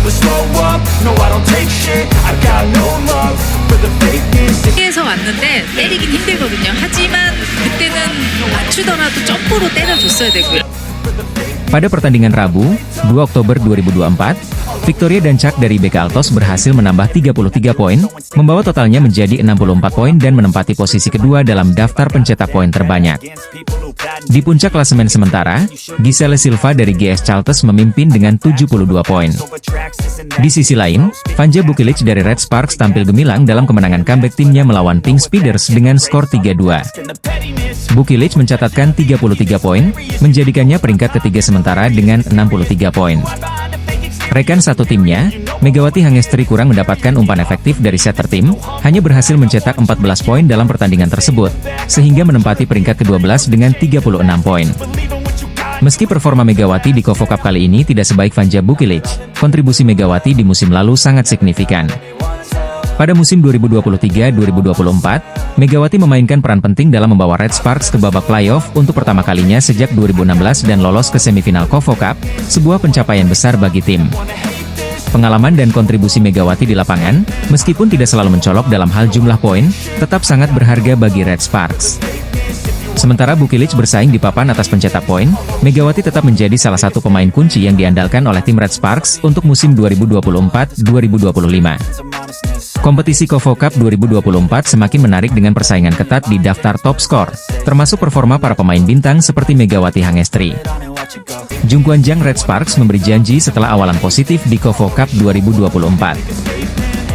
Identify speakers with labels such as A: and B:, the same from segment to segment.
A: never slow up, no I don't take shit, I got no love for the fakeness.
B: 에서 왔는데 때리긴 힘들거든요. 하지만 그때는 맞추더라도 점프로 때려줬어야 되고요.
C: Pada pertandingan Rabu, 2 Oktober 2024, Victoria dan Chuck dari BK Altos berhasil menambah 33 poin, membawa totalnya menjadi 64 poin dan menempati posisi kedua dalam daftar pencetak poin terbanyak. Di puncak klasemen sementara, Giselle Silva dari GS Charlton memimpin dengan 72 poin. Di sisi lain, Vanja Bukilic dari Red Sparks tampil gemilang dalam kemenangan comeback timnya melawan Pink Speeders dengan skor 3-2. Bukilic mencatatkan 33 poin, menjadikannya peringkat ketiga sementara dengan 63 poin. Rekan satu timnya, Megawati Hangestri kurang mendapatkan umpan efektif dari setter tim, hanya berhasil mencetak 14 poin dalam pertandingan tersebut, sehingga menempati peringkat ke-12 dengan 36 poin. Meski performa Megawati di Kovo Cup kali ini tidak sebaik Vanja Bukilic, kontribusi Megawati di musim lalu sangat signifikan. Pada musim 2023-2024, Megawati memainkan peran penting dalam membawa Red Sparks ke babak playoff untuk pertama kalinya sejak 2016 dan lolos ke semifinal Kovo Cup, sebuah pencapaian besar bagi tim. Pengalaman dan kontribusi Megawati di lapangan, meskipun tidak selalu mencolok dalam hal jumlah poin, tetap sangat berharga bagi Red Sparks. Sementara Bukilic bersaing di papan atas pencetak poin, Megawati tetap menjadi salah satu pemain kunci yang diandalkan oleh tim Red Sparks untuk musim 2024-2025. Kompetisi Kovo Cup 2024 semakin menarik dengan persaingan ketat di daftar top skor, termasuk performa para pemain bintang seperti Megawati Hangestri. Jungkwanjang Red Sparks memberi janji setelah awalan positif di Kovo Cup 2024.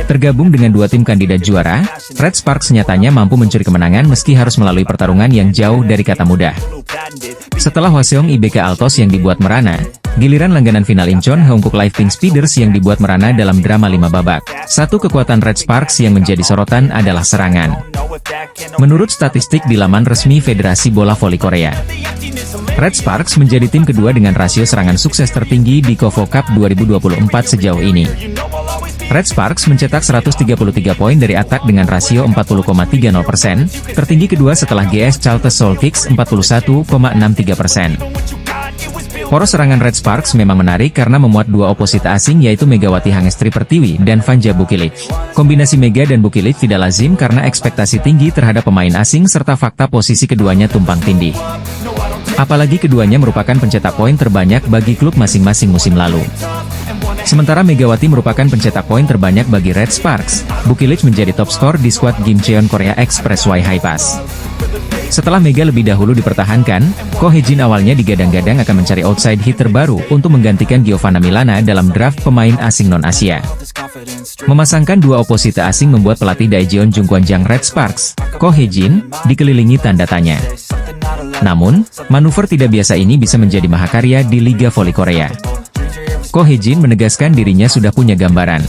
C: Tergabung dengan dua tim kandidat juara, Red Sparks nyatanya mampu mencuri kemenangan meski harus melalui pertarungan yang jauh dari kata mudah. Setelah Hwaseong IBK Altos yang dibuat merana, giliran langganan final Incheon Haeunkook Live Pink Speeders yang dibuat merana dalam drama 5 babak. Satu kekuatan Red Sparks yang menjadi sorotan adalah serangan. Menurut statistik di laman resmi Federasi Bola Voli Korea, Red Sparks menjadi tim kedua dengan rasio serangan sukses tertinggi di Kovo Cup 2024 sejauh ini. Red Sparks mencetak 133 poin dari atak dengan rasio 40,30%, tertinggi kedua setelah GS Charlton Soul Kicks 41,63%. Poros serangan Red Sparks memang menarik karena memuat dua oposita asing yaitu Megawati Hangestri Pertiwi dan Vanja Bukilic. Kombinasi Mega dan Bukilic tidak lazim karena ekspektasi tinggi terhadap pemain asing serta fakta posisi keduanya tumpang tindih. Apalagi keduanya merupakan pencetak poin terbanyak bagi klub masing-masing musim lalu. Sementara Megawati merupakan pencetak poin terbanyak bagi Red Sparks, Bukilic menjadi top skor di skuad Gimcheon Korea Expressway High Pass. Setelah Mega lebih dahulu dipertahankan, Ko Hye-jin awalnya digadang-gadang akan mencari outside hitter baru untuk menggantikan Giovanna Milana dalam draft pemain asing non-Asia. Memasangkan dua oposita asing membuat pelatih Daejeon Jungkwanjang Red Sparks, Ko Hye-jin, dikelilingi tanda tanya. Namun, manuver tidak biasa ini bisa menjadi mahakarya di Liga Voli Korea. Ko Hye-jin menegaskan dirinya sudah punya gambaran.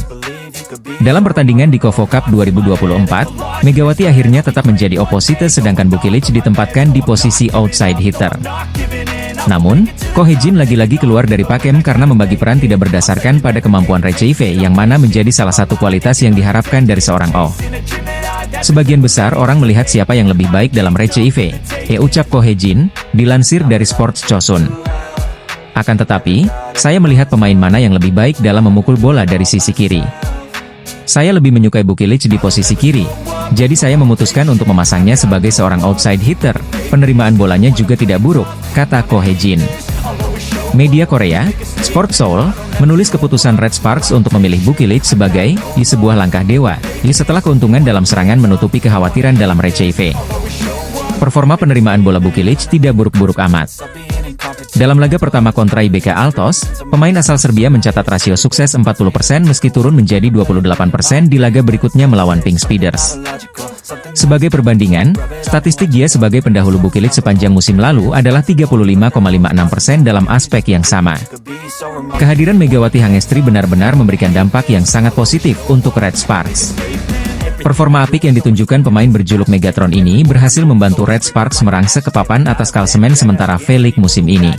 C: Dalam pertandingan di Kovo Cup 2024, Megawati akhirnya tetap menjadi oposite sedangkan Bukilic ditempatkan di posisi outside hitter. Namun, Ko Hye-jin lagi-lagi keluar dari pakem karena membagi peran tidak berdasarkan pada kemampuan Receive yang mana menjadi salah satu kualitas yang diharapkan dari seorang Oh. Sebagian besar orang melihat siapa yang lebih baik dalam Receive, ucap Ko Hye-jin, dilansir dari Sports Chosun. Akan tetapi, saya melihat pemain mana yang lebih baik dalam memukul bola dari sisi kiri. Saya lebih menyukai Bukilic di posisi kiri, jadi saya memutuskan untuk memasangnya sebagai seorang outside hitter. Penerimaan bolanya juga tidak buruk, kata Ko Hye-jin. Media Korea, Sport Seoul, menulis keputusan Red Sparks untuk memilih Bukilic sebagai sebuah langkah dewa, setelah keuntungan dalam serangan menutupi kekhawatiran dalam Receive. Performa penerimaan bola Bukilic tidak buruk-buruk amat. Dalam laga pertama kontra IBK Altos, pemain asal Serbia mencatat rasio sukses 40% meski turun menjadi 28% di laga berikutnya melawan Pink Speeders. Sebagai perbandingan, statistik dia sebagai pendahulu Bukilic sepanjang musim lalu adalah 35,56% dalam aspek yang sama. Kehadiran Megawati Hangestri benar-benar memberikan dampak yang sangat positif untuk Red Sparks. Performa apik yang ditunjukkan pemain berjuluk Megatron ini berhasil membantu Red Sparks merangsek ke papan atas klasemen sementara V-League musim ini.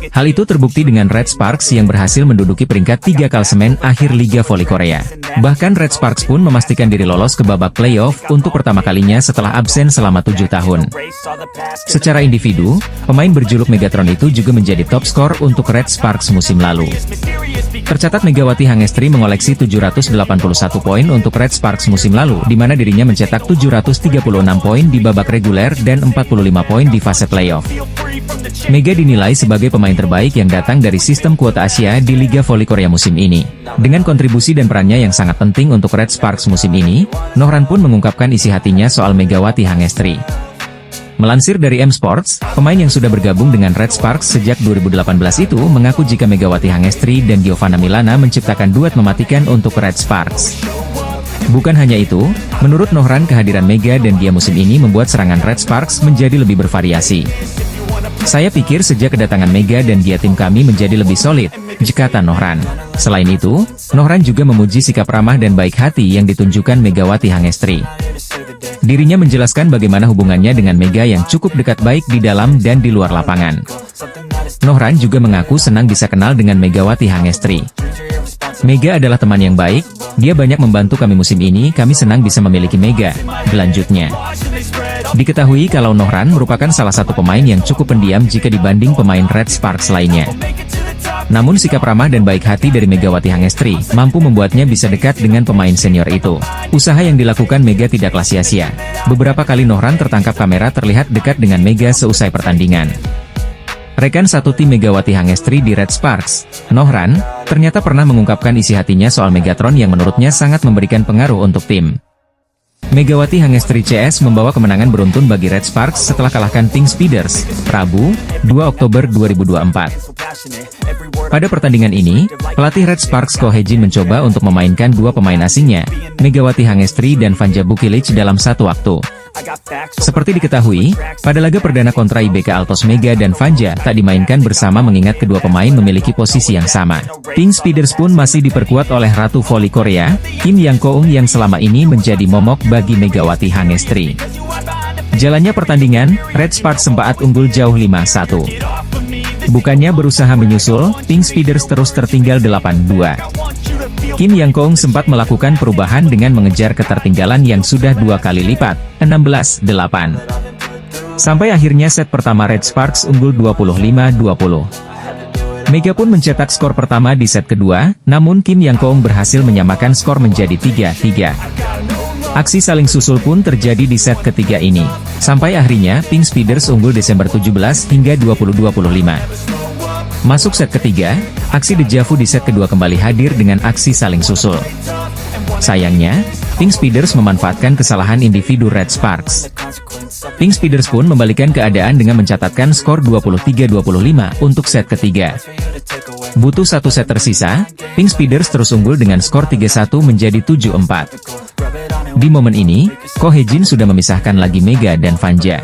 C: Hal itu terbukti dengan Red Sparks yang berhasil menduduki peringkat 3 klasemen akhir Liga Voli Korea. Bahkan Red Sparks pun memastikan diri lolos ke babak playoff untuk pertama kalinya setelah absen selama 7 tahun. Secara individu, pemain berjuluk Megatron itu juga menjadi top skor untuk Red Sparks musim lalu. Tercatat Megawati Hangestri mengoleksi 781 poin untuk Red Sparks musim lalu, di mana dirinya mencetak 736 poin di babak reguler dan 45 poin di fase playoff. Mega dinilai sebagai pemain terbaik yang datang dari sistem kuota Asia di Liga Voli Korea musim ini. Dengan kontribusi dan perannya yang sangat penting untuk Red Sparks musim ini, Nohran pun mengungkapkan isi hatinya soal Megawati Hangestri. Melansir dari M-Sports, pemain yang sudah bergabung dengan Red Sparks sejak 2018 itu mengaku jika Megawati Hangestri dan Giovanna Milana menciptakan duet mematikan untuk Red Sparks. Bukan hanya itu, menurut Nohran kehadiran Mega dan Gia musim ini membuat serangan Red Sparks menjadi lebih bervariasi. Saya pikir sejak kedatangan Mega dan Gia tim kami menjadi lebih solid, kata Nohran. Selain itu, Nohran juga memuji sikap ramah dan baik hati yang ditunjukkan Megawati Hangestri. Dirinya menjelaskan bagaimana hubungannya dengan Mega yang cukup dekat baik di dalam dan di luar lapangan. Nohran juga mengaku senang bisa kenal dengan Megawati Hangestri. Mega adalah teman yang baik, dia banyak membantu kami musim ini, kami senang bisa memiliki Mega, lanjutnya. Diketahui kalau Nohran merupakan salah satu pemain yang cukup pendiam jika dibanding pemain Red Sparks lainnya. Namun sikap ramah dan baik hati dari Megawati Hangestri mampu membuatnya bisa dekat dengan pemain senior itu. Usaha yang dilakukan Mega tidaklah sia-sia. Beberapa kali Nohran tertangkap kamera terlihat dekat dengan Mega seusai pertandingan. Rekan satu tim Megawati Hangestri di Red Sparks, Nohran, ternyata pernah mengungkapkan isi hatinya soal Megatron yang menurutnya sangat memberikan pengaruh untuk tim. Megawati Hangestri CS membawa kemenangan beruntun bagi Red Sparks setelah kalahkan Pink Speeders, Rabu, 2 Oktober 2024. Pada pertandingan ini, pelatih Red Sparks Ko Hye-jin mencoba untuk memainkan dua pemain asingnya, Megawati Hangestri dan Vanja Bukilic dalam satu waktu. Seperti diketahui, pada laga perdana kontra IBK Altos Mega dan Vanja tak dimainkan bersama mengingat kedua pemain memiliki posisi yang sama. Pink Speeders pun masih diperkuat oleh Ratu Voli Korea, Kim Yang Koung yang selama ini menjadi momok bagi Megawati Hangestri. Jalannya pertandingan, Red Sparks sempat unggul jauh 5-1. Bukannya berusaha menyusul, Pink Speeders terus tertinggal 8-2. Kim Yang Koung sempat melakukan perubahan dengan mengejar ketertinggalan yang sudah 2 kali lipat, 16-8. Sampai akhirnya set pertama Red Sparks unggul 25-20. Mega pun mencetak skor pertama di set kedua, namun Kim Yang Koung berhasil menyamakan skor menjadi 3-3. Aksi saling susul pun terjadi di set ketiga ini. Sampai akhirnya, Pink Speeders unggul Desember 17 hingga 20-25. Masuk set ketiga, aksi dejavu di set kedua kembali hadir dengan aksi saling susul. Sayangnya, Pink Speeders memanfaatkan kesalahan individu Red Sparks. Pink Speeders pun membalikan keadaan dengan mencatatkan skor 23-25 untuk set ketiga. Butuh satu set tersisa, Pink Speeders terus unggul dengan skor 3-1 menjadi 7-4. Di momen ini, Ko Hye-jin sudah memisahkan lagi Mega dan Vanja.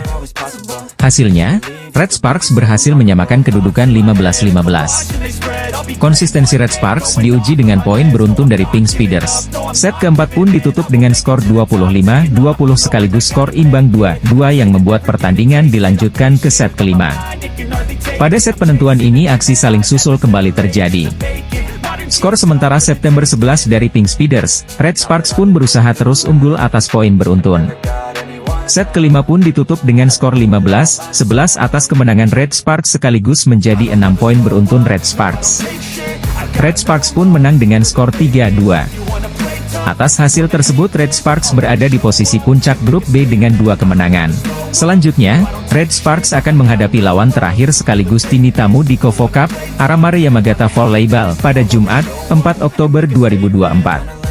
C: Hasilnya, Red Sparks berhasil menyamakan kedudukan 15-15. Konsistensi Red Sparks diuji dengan poin beruntun dari Pink Speeders. Set keempat pun ditutup dengan skor 25-20 sekaligus skor imbang 2-2 yang membuat pertandingan dilanjutkan ke set kelima. Pada set penentuan ini aksi saling susul kembali terjadi. Skor sementara September 11 dari Pink Speeders, Red Sparks pun berusaha terus unggul atas poin beruntun. Set kelima pun ditutup dengan skor 15-11 atas kemenangan Red Sparks sekaligus menjadi 6 poin beruntun Red Sparks. Red Sparks pun menang dengan skor 3-2. Atas hasil tersebut Red Sparks berada di posisi puncak grup B dengan 2 kemenangan. Selanjutnya, Red Sparks akan menghadapi lawan terakhir sekaligus tim tamu di KOFO Cup, Aramare Yamagata Volleyball pada Jumat, 4 Oktober 2024.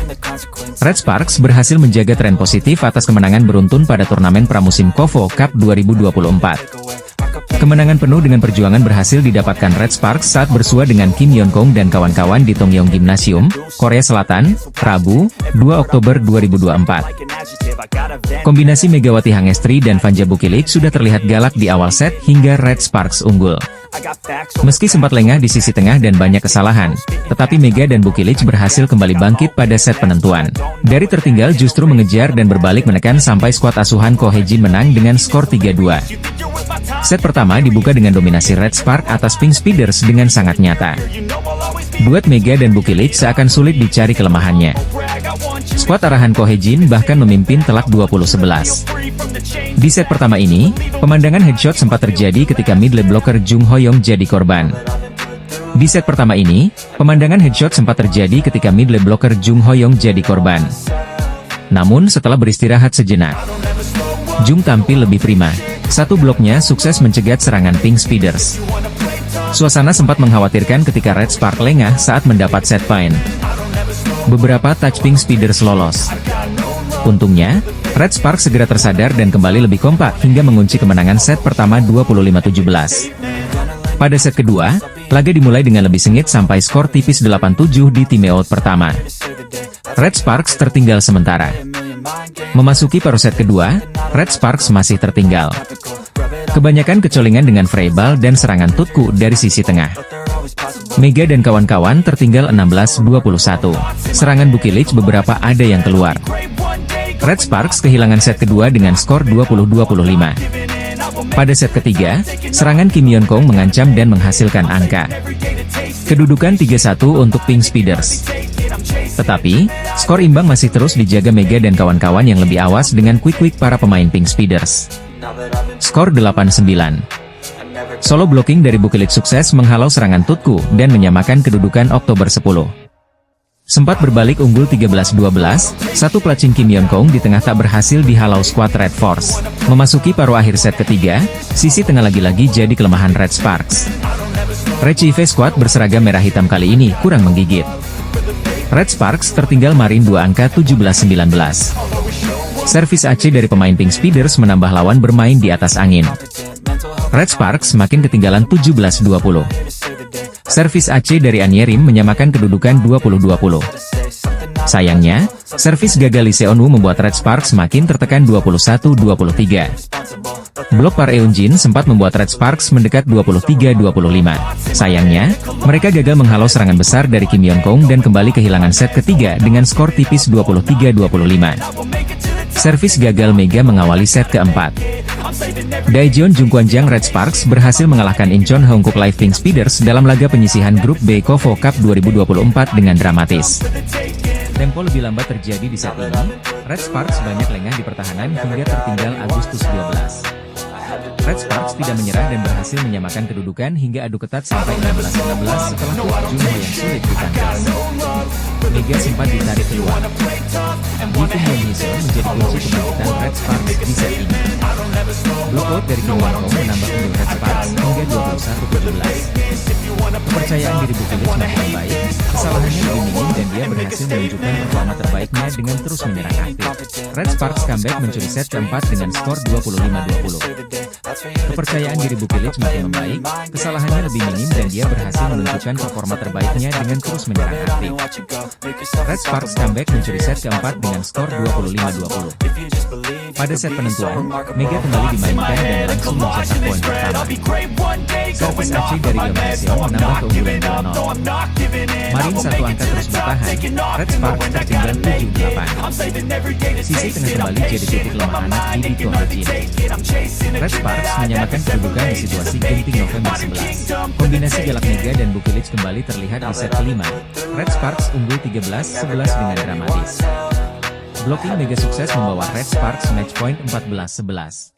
C: Red Sparks berhasil menjaga tren positif atas kemenangan beruntun pada turnamen pramusim KOFO Cup 2024. Kemenangan penuh dengan perjuangan berhasil didapatkan Red Sparks saat bersua dengan Kim Yeon Koung dan kawan-kawan di Tongyong Gymnasium, Korea Selatan, Rabu, 2 Oktober 2024. Kombinasi Megawati Hangestri dan Vanja Bukilic sudah terlihat galak di awal set hingga Red Sparks unggul. Meski sempat lengah di sisi tengah dan banyak kesalahan, tetapi Mega dan Bukilic berhasil kembali bangkit pada set penentuan. Dari tertinggal justru mengejar dan berbalik menekan sampai skuad asuhan Ko Hye-jin menang dengan skor 3-2. Set pertama dibuka dengan dominasi Red Spark atas Pink Speeders dengan sangat nyata. Duet Mega dan Bukilic seakan sulit dicari kelemahannya. Skuad arahan Ko Hye-jin bahkan memimpin telak 20-11. Di set pertama ini, pemandangan headshot sempat terjadi ketika mid lane blocker Jung Ho-young jadi korban. Di set pertama ini, pemandangan headshot sempat terjadi ketika mid lane blocker Jung Ho-young jadi korban. Namun setelah beristirahat sejenak, Jung tampil lebih prima. Satu bloknya sukses mencegat serangan Pink Speeders. Suasana sempat mengkhawatirkan ketika Red Spark lengah saat mendapat set point. Beberapa touch Pink Speeders lolos. Untungnya, Red Spark segera tersadar dan kembali lebih kompak hingga mengunci kemenangan set pertama 25-17. Pada set kedua, laga dimulai dengan lebih sengit sampai skor tipis 8-7 di timeout pertama. Red Sparks tertinggal sementara. Memasuki paruh set kedua, Red Sparks masih tertinggal. Kebanyakan kecolingan dengan freeball dan serangan tutku dari sisi tengah. Mega dan kawan-kawan tertinggal 16-21. Serangan Bukilic beberapa ada yang keluar. Red Sparks kehilangan set kedua dengan skor 20-25. Pada set ketiga, serangan Kim Yeon Kong mengancam dan menghasilkan angka. Kedudukan 3-1 untuk Pink Speeders. Tetapi, skor imbang masih terus dijaga Mega dan kawan-kawan yang lebih awas dengan quick para pemain Pink Speeders. Skor 8-9. Solo blocking dari Bukilic sukses menghalau serangan tutku dan menyamakan kedudukan Oktober 10. Sempat berbalik unggul 13-12, satu pelacing Kim Yeon Kong di tengah tak berhasil dihalau skuad Red Force. Memasuki paruh akhir set ketiga, sisi tengah lagi-lagi jadi kelemahan Red Sparks. Rechieve skuad berseragam merah hitam kali ini kurang menggigit. Red Sparks tertinggal marin 2 angka 17-19. Servis AC dari pemain Pink Speeders menambah lawan bermain di atas angin. Red Sparks makin ketinggalan 17-20. Servis AC dari Anierim menyamakan kedudukan 20-20. Sayangnya, servis gagal Lee Seon-woo membuat Red Sparks makin tertekan 21-23. Blok Park Eun-jin sempat membuat Red Sparks mendekat 23-25. Sayangnya, mereka gagal menghalau serangan besar dari Kim Yeon Kong dan kembali kehilangan set ketiga dengan skor tipis 23-25. Servis gagal Mega mengawali set keempat. Daejeon Jungkwanjang Red Sparks berhasil mengalahkan Incheon Hongkook Live Pink Speeders dalam laga penyisihan grup B KOFO Cup 2024 dengan dramatis. Tempo lebih lambat terjadi di set ini, Red Sparks banyak lengah di pertahanan hingga tertinggal Agustus 12. Red Sparks tidak menyerah dan berhasil menyamakan kedudukan hingga adu ketat sampai 16-16 setelah Jung Ho yang sulit ditangkap. Mega sempat ditarik keluar. Kim Yeon-hyeon menjadi kunci kebangkitan Red Sparks di set ini. Blokout dari Kim Yeon Kong menambah unggul Red Sparks hingga 21-17. Kepercayaan diri Bukilic makin baik, kesalahannya lebih minim dan dia berhasil menunjukkan performa terbaiknya dengan terus menyerang aktif. Red Sparks comeback mencuri set keempat dengan skor 25-20. Kepercayaan diri Bukilic makin membaik, kesalahannya lebih minim dan dia berhasil menunjukkan performa terbaiknya dengan terus menyerang aktif. Red Sparks comeback mencuri set keempat dengan skor 25-20. Pada set penentuan, Mega kembali dimainkan dan langsung mencetak poin pertama. Servis AC dari Yeon Hyeseon menambah keunggulan 2-0. Marin satu angka terus bertahan, Red Sparks tertinggal 7-8. Sisi tengah kembali jadi titik lemah anak di Ko Hye-jin. Red Sparks menyamakan kedudukan di situasi genting November 11. Kombinasi galak Mega dan Bukilic kembali terlihat di set kelima. Red Sparks unggul 13-11 dengan dramatis. Blocking Mega sukses membawa Red Sparks match point 14-11.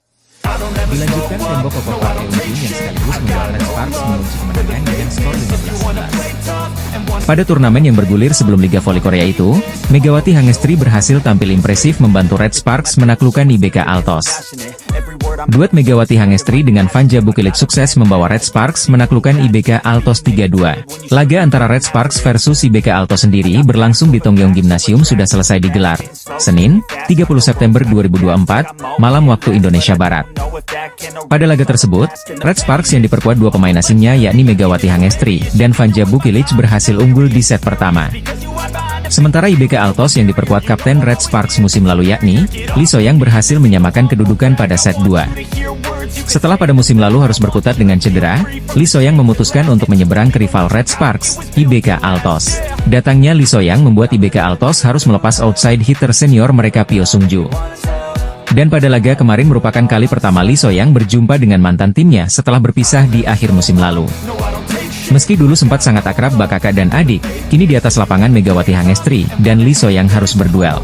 C: Dilanjutkan tembok Ko Park Eun-jin yang sekaligus membuat Red Sparks mengunci kemenangan dengan skor 15-11. Pada turnamen yang bergulir sebelum Liga Voli Korea itu, Megawati Hangestri berhasil tampil impresif membantu Red Sparks menaklukkan IBK Altos. Duet Megawati Hangestri dengan Vanja Bukilic sukses membawa Red Sparks menaklukkan IBK Altos 3-2. Laga antara Red Sparks versus IBK Altos sendiri berlangsung di Tongyeong Gymnasium sudah selesai digelar Senin, 30 September 2024, malam waktu Indonesia Barat. Pada laga tersebut, Red Sparks yang diperkuat dua pemain asingnya yakni Megawati Hangestri dan Vanja Bukilic berhasil unggul di set pertama. Sementara IBK Altos yang diperkuat Kapten Red Sparks musim lalu yakni Lee So-young berhasil menyamakan kedudukan pada set 2. Setelah pada musim lalu harus berkutat dengan cedera, Lee So-young memutuskan untuk menyeberang ke rival Red Sparks, IBK Altos. Datangnya Lee So-young membuat IBK Altos harus melepas outside hitter senior mereka Pyo Sung-ju. Dan pada laga kemarin merupakan kali pertama Lee So-young berjumpa dengan mantan timnya setelah berpisah di akhir musim lalu. Meski dulu sempat sangat akrab bak kakak dan adik, kini di atas lapangan Megawati Hangestri dan Lee So-young harus berduel.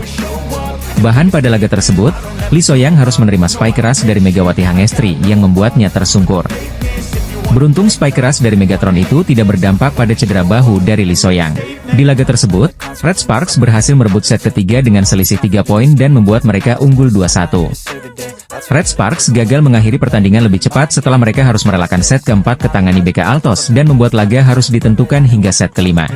C: Bahkan pada laga tersebut, Lee So-young harus menerima spike keras dari Megawati Hangestri yang membuatnya tersungkur. Beruntung spike keras dari Megatron itu tidak berdampak pada cedera bahu dari Lee So-young. Di laga tersebut, Red Sparks berhasil merebut set ketiga dengan selisih 3 poin dan membuat mereka unggul 2-1. Red Sparks gagal mengakhiri pertandingan lebih cepat setelah mereka harus merelakan set keempat ke tangan IBK Altos dan membuat laga harus ditentukan hingga set kelima.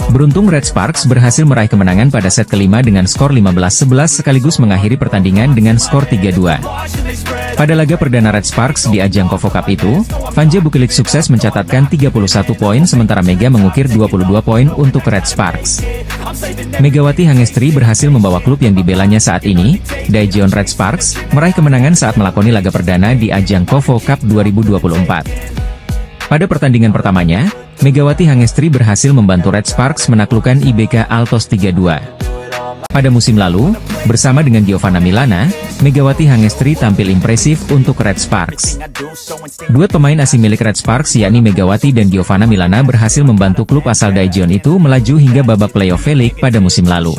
C: Beruntung Red Sparks berhasil meraih kemenangan pada set kelima dengan skor 15-11 sekaligus mengakhiri pertandingan dengan skor 3-2. Pada laga perdana Red Sparks di ajang KOFO Cup itu, Vanja Bukilic sukses mencatatkan 31 poin sementara Mega mengukir 22 poin untuk Red Sparks. Megawati Hangestri berhasil membawa klub yang dibelanya saat ini, Daejeon Red Sparks, meraih kemenangan saat melakoni laga perdana di ajang KOFO Cup 2024. Pada pertandingan pertamanya, Megawati Hangestri berhasil membantu Red Sparks menaklukkan IBK Altos 3-2. Pada musim lalu, bersama dengan Giovanna Milana, Megawati Hangestri tampil impresif untuk Red Sparks. Duet pemain asing milik Red Sparks yakni Megawati dan Giovanna Milana berhasil membantu klub asal Daejeon itu melaju hingga babak playoff V-League pada musim lalu.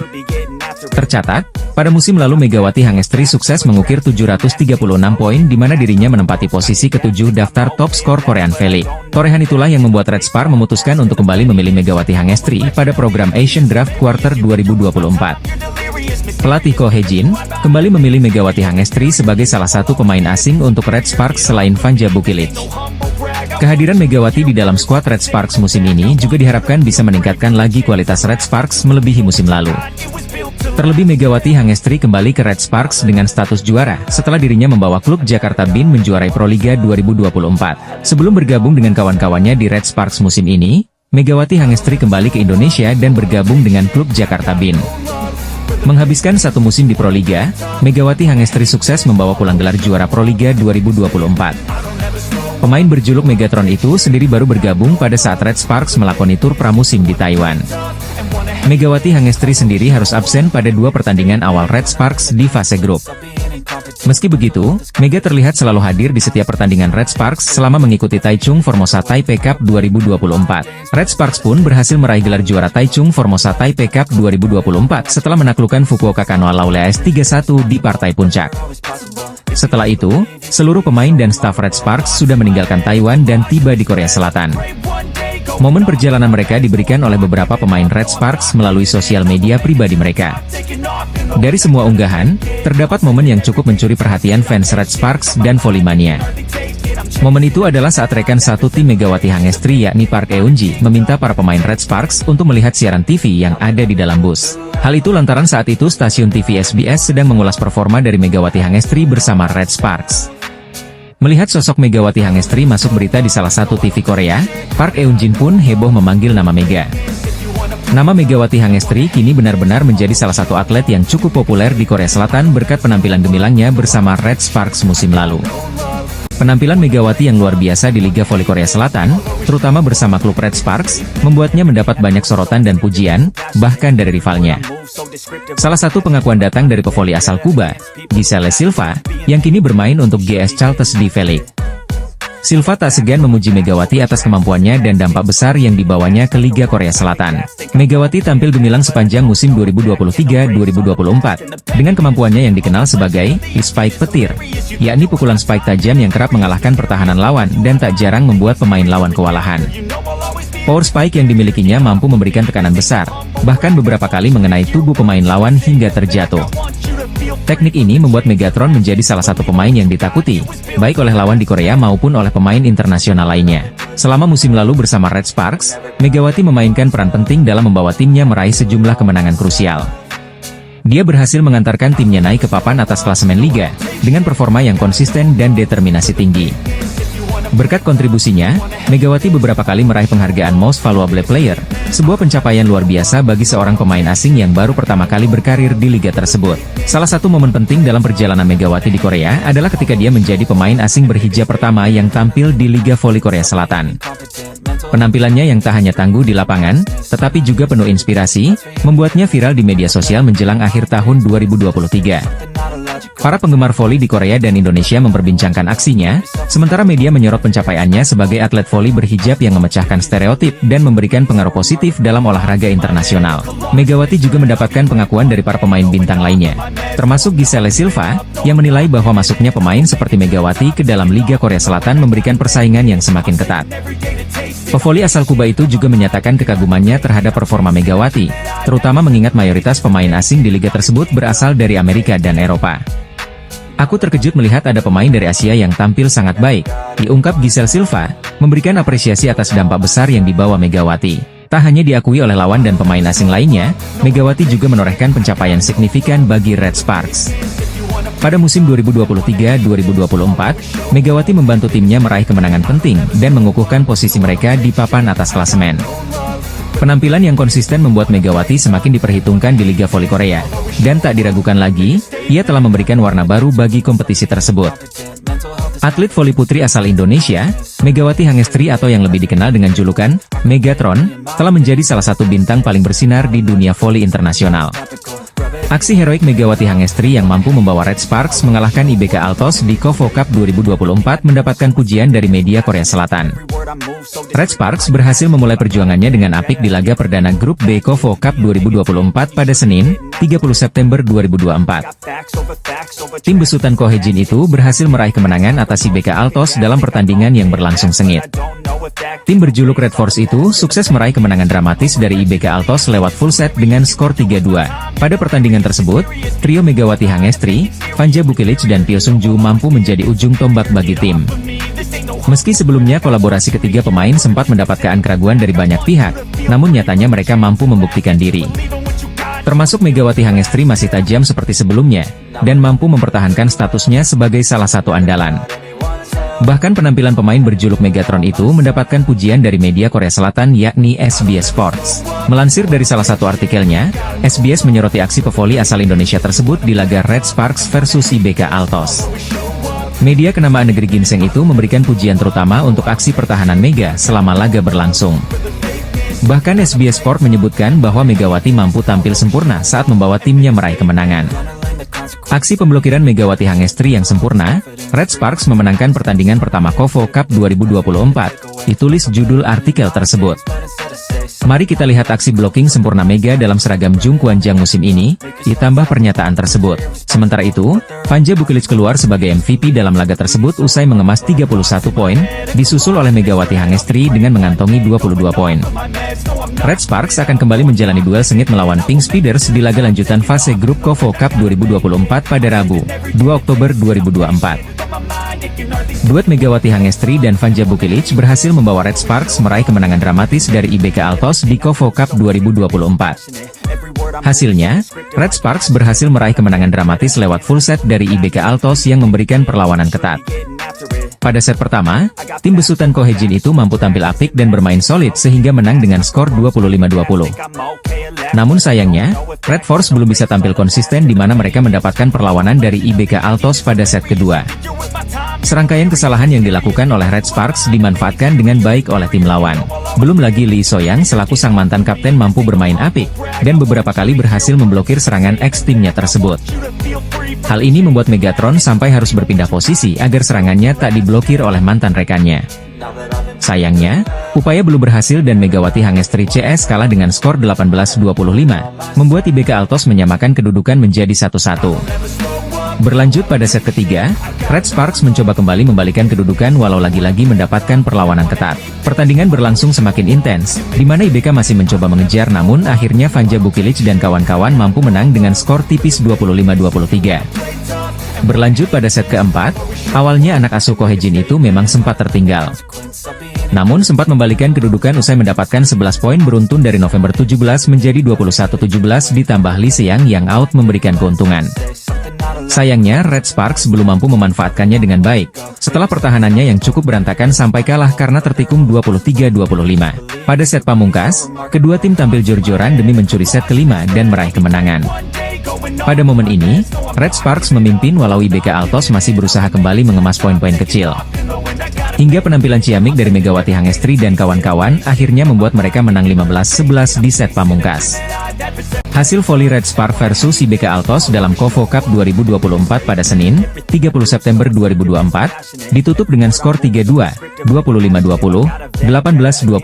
C: Tercatat, pada musim lalu Megawati Hangestri sukses mengukir 736 poin di mana dirinya menempati posisi ke-7 daftar top skor Korean V-League. Torehan itulah yang membuat Red Sparks memutuskan untuk kembali memilih Megawati Hangestri pada program Asian Draft Quarter 2024. Pelatih Ko Hye-jin kembali memilih Megawati Hangestri sebagai salah satu pemain asing untuk Red Sparks selain Vanja Bukilic. Kehadiran Megawati di dalam skuad Red Sparks musim ini juga diharapkan bisa meningkatkan lagi kualitas Red Sparks melebihi musim lalu. Terlebih Megawati Hangestri kembali ke Red Sparks dengan status juara setelah dirinya membawa klub Jakarta Bean menjuarai Proliga 2024. Sebelum bergabung dengan kawan-kawannya di Red Sparks musim ini, Megawati Hangestri kembali ke Indonesia dan bergabung dengan klub Jakarta Bean. Menghabiskan satu musim di Proliga, Megawati Hangestri sukses membawa pulang gelar juara Proliga 2024. Pemain berjuluk Megatron itu sendiri baru bergabung pada saat Red Sparks melakoni tur pramusim di Taiwan. Megawati Hangestri sendiri harus absen pada 2 pertandingan awal Red Sparks di fase grup. Meski begitu, Mega terlihat selalu hadir di setiap pertandingan Red Sparks selama mengikuti Taichung Formosa Taipei Cup 2024. Red Sparks pun berhasil meraih gelar juara Taichung Formosa Taipei Cup 2024 setelah menaklukkan Fukuoka Kanoa Lauleas 3-1 di partai puncak. Setelah itu, seluruh pemain dan staf Red Sparks sudah meninggalkan Taiwan dan tiba di Korea Selatan. Momen perjalanan mereka diberikan oleh beberapa pemain Red Sparks melalui sosial media pribadi mereka. Dari semua unggahan, terdapat momen yang cukup mencuri perhatian fans Red Sparks dan Volley-mania. Momen itu adalah saat rekan satu tim Megawati Hangestri yakni Park Eun-ji meminta para pemain Red Sparks untuk melihat siaran TV yang ada di dalam bus. Hal itu lantaran saat itu stasiun TV SBS sedang mengulas performa dari Megawati Hangestri bersama Red Sparks. Melihat sosok Megawati Hangestri masuk berita di salah satu TV Korea, Park Eun-jin pun heboh memanggil nama Mega. Nama Megawati Hangestri kini benar-benar menjadi salah satu atlet yang cukup populer di Korea Selatan berkat penampilan gemilangnya bersama Red Sparks musim lalu. Penampilan Megawati yang luar biasa di Liga Voli Korea Selatan, terutama bersama klub Red Sparks, membuatnya mendapat banyak sorotan dan pujian, bahkan dari rivalnya. Salah satu pengakuan datang dari pevoli asal Kuba, Giselle Silva, yang kini bermain untuk GS Chartres di V-League. Silva tak segan memuji Megawati atas kemampuannya dan dampak besar yang dibawanya ke Liga Korea Selatan. Megawati tampil gemilang sepanjang musim 2023-2024, dengan kemampuannya yang dikenal sebagai spike petir, yakni pukulan spike tajam yang kerap mengalahkan pertahanan lawan dan tak jarang membuat pemain lawan kewalahan. Power spike yang dimilikinya mampu memberikan tekanan besar, bahkan beberapa kali mengenai tubuh pemain lawan hingga terjatuh. Teknik ini membuat Megatron menjadi salah satu pemain yang ditakuti, baik oleh lawan di Korea maupun oleh pemain internasional lainnya. Selama musim lalu bersama Red Sparks, Megawati memainkan peran penting dalam membawa timnya meraih sejumlah kemenangan krusial. Dia berhasil mengantarkan timnya naik ke papan atas klasemen Liga, dengan performa yang konsisten dan determinasi tinggi. Berkat kontribusinya, Megawati beberapa kali meraih penghargaan Most Valuable Player, sebuah pencapaian luar biasa bagi seorang pemain asing yang baru pertama kali berkarir di liga tersebut. Salah satu momen penting dalam perjalanan Megawati di Korea adalah ketika dia menjadi pemain asing berhijab pertama yang tampil di Liga Voli Korea Selatan. Penampilannya yang tak hanya tangguh di lapangan, tetapi juga penuh inspirasi, membuatnya viral di media sosial menjelang akhir tahun 2023. Para penggemar voli di Korea dan Indonesia memperbincangkan aksinya, sementara media menyorot pencapaiannya sebagai atlet voli berhijab yang memecahkan stereotip dan memberikan pengaruh positif dalam olahraga internasional. Megawati juga mendapatkan pengakuan dari para pemain bintang lainnya, termasuk Giselle Silva, yang menilai bahwa masuknya pemain seperti Megawati ke dalam Liga Korea Selatan memberikan persaingan yang semakin ketat. Pevoli asal Kuba itu juga menyatakan kekagumannya terhadap performa Megawati, terutama mengingat mayoritas pemain asing di liga tersebut berasal dari Amerika dan Eropa. Aku terkejut melihat ada pemain dari Asia yang tampil sangat baik, diungkap Giselle Silva, memberikan apresiasi atas dampak besar yang dibawa Megawati. Tak hanya diakui oleh lawan dan pemain asing lainnya, Megawati juga menorehkan pencapaian signifikan bagi Red Sparks. Pada musim 2023-2024, Megawati membantu timnya meraih kemenangan penting dan mengukuhkan posisi mereka di papan atas klasemen. Penampilan yang konsisten membuat Megawati semakin diperhitungkan di Liga Voli Korea, dan tak diragukan lagi, ia telah memberikan warna baru bagi kompetisi tersebut. Atlet voli putri asal Indonesia, Megawati Hangestri atau yang lebih dikenal dengan julukan Megatron, telah menjadi salah satu bintang paling bersinar di dunia voli internasional. Aksi heroik Megawati Hangestri yang mampu membawa Red Sparks mengalahkan IBK Altos di KOFO Cup 2024 mendapatkan pujian dari media Korea Selatan. Red Sparks berhasil memulai perjuangannya dengan apik di laga perdana grup B KOFO Cup 2024 pada Senin, 30 September 2024. Tim besutan Ko Hye-jin itu berhasil meraih kemenangan atas IBK Altos dalam pertandingan yang berlangsung sengit. Tim berjuluk Red Force itu sukses meraih kemenangan dramatis dari IBK Altos lewat full set dengan skor 3-2. Pada pertandingan tersebut, trio Megawati Hangestri, Fanja Bukilic dan Pyo Sung-ju mampu menjadi ujung tombak bagi tim. Meski sebelumnya kolaborasi ketiga pemain sempat mendapatkan keraguan dari banyak pihak, namun nyatanya mereka mampu membuktikan diri. Termasuk Megawati Hangestri masih tajam seperti sebelumnya, dan mampu mempertahankan statusnya sebagai salah satu andalan. Bahkan penampilan pemain berjuluk Megatron itu mendapatkan pujian dari media Korea Selatan yakni SBS Sports. Melansir dari salah satu artikelnya, SBS menyoroti aksi pevoli asal Indonesia tersebut di laga Red Sparks versus IBK Altos. Media kenamaan negeri ginseng itu memberikan pujian terutama untuk aksi pertahanan Mega selama laga berlangsung. Bahkan SBS Sport menyebutkan bahwa Megawati mampu tampil sempurna saat membawa timnya meraih kemenangan. Aksi pemblokiran Megawati Hangestri yang sempurna, Red Sparks memenangkan pertandingan pertama KOFO Cup 2024, ditulis judul artikel tersebut. Mari kita lihat aksi blocking sempurna Mega dalam seragam Jungkwanjang musim ini, ditambah pernyataan tersebut. Sementara itu, Fanja Bukilic keluar sebagai MVP dalam laga tersebut usai mengemas 31 poin, disusul oleh Megawati Hangestri dengan mengantongi 22 poin. Red Sparks akan kembali menjalani duel sengit melawan Pink Speeders di laga lanjutan fase grup KOFO Cup 2024 pada Rabu, 2 Oktober 2024. Duet Megawati Hangestri dan Fanja Bukilic berhasil membawa Red Sparks meraih kemenangan dramatis dari IBK Altos di KOFO Cup 2024. Hasilnya, Red Sparks berhasil meraih kemenangan dramatis lewat full set dari IBK Altos yang memberikan perlawanan ketat. Pada set pertama, tim besutan Ko Hye-jin itu mampu tampil apik dan bermain solid sehingga menang dengan skor 25-20. Namun sayangnya, Red Force belum bisa tampil konsisten di mana mereka mendapatkan perlawanan dari IBK Altos pada set kedua. Serangkaian kesalahan yang dilakukan oleh Red Sparks dimanfaatkan dengan baik oleh tim lawan. Belum lagi Lee So-young selaku sang mantan kapten mampu bermain apik, dan beberapa kali berhasil memblokir serangan ex-timnya tersebut. Hal ini membuat Megatron sampai harus berpindah posisi agar serangannya tak diblokir oleh mantan rekannya. Sayangnya, upaya belum berhasil dan Megawati Hangestri CS kalah dengan skor 18-25, membuat IBK Altos menyamakan kedudukan menjadi 1-1. Berlanjut pada set ketiga, Red Sparks mencoba kembali membalikan kedudukan walau lagi-lagi mendapatkan perlawanan ketat. Pertandingan berlangsung semakin intens, di mana IBK masih mencoba mengejar namun akhirnya Fanja Bukilic dan kawan-kawan mampu menang dengan skor tipis 25-23. Berlanjut pada set keempat, awalnya anak asuh Ko Hye-jin itu memang sempat tertinggal. Namun sempat membalikan kedudukan usai mendapatkan 11 poin beruntun dari November 17 menjadi 21-17 ditambah Lee So-young yang out memberikan keuntungan. Sayangnya Red Sparks belum mampu memanfaatkannya dengan baik, setelah pertahanannya yang cukup berantakan sampai kalah karena tertikung 23-25. Pada set pamungkas, kedua tim tampil jor-joran demi mencuri set kelima dan meraih kemenangan. Pada momen ini, Red Sparks memimpin walau IBK Altos masih berusaha kembali mengemas poin-poin kecil. Hingga penampilan ciamik dari Megawati Hangestri dan kawan-kawan akhirnya membuat mereka menang 15-11 di set pamungkas. Hasil voli Red Spark versus IBK Altos dalam Kovo Cup 2024 pada Senin, 30 September 2024, ditutup dengan skor 3-2, 25-20, 18-25,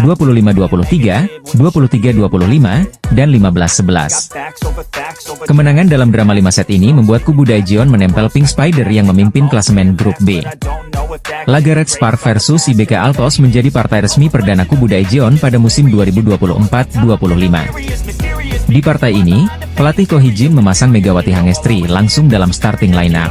C: 25-23, 23-25, dan 15-11. Kemenangan dalam drama 5 set ini membuat kubu Daejeon menempel Pink Spider yang memimpin klasemen grup B. Laga Red Spark versus IBK Altos menjadi partai resmi perdana kubu Daejeon pada musim 2024-25. Di partai ini, pelatih Ko Hee-jin memasang Megawati Hangestri langsung dalam starting lineup.